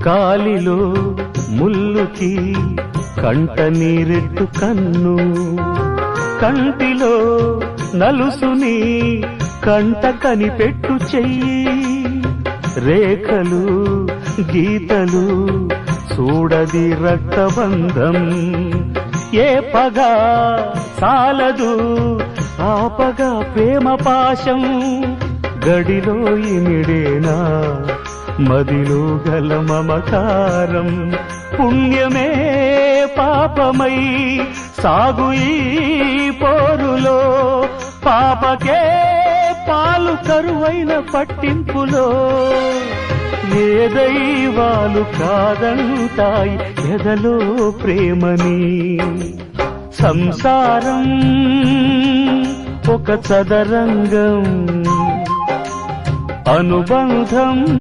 కాలిలో ముల్లుకి కంట నీరెట్టు కన్ను, కంటిలో నలుసుని కంట కనిపెట్టు చెయ్యి, రేఖలు గీతలు చూడది రక్తబంధం, ఏ పగా సాలదు ఆపగా ప్రేమ పాశం, గడిలో ఇమిడేనా మదిలో గల మమకారం, పుణ్యమే పాపమై సాగు ఈ పోరులో, పాపకే పాలు కరువైన పట్టింపులో, ఏ దైవాలు కాదంటాయి ఎదలో ప్రేమని, సంసారం ఒక చదరంగం అనుబంధం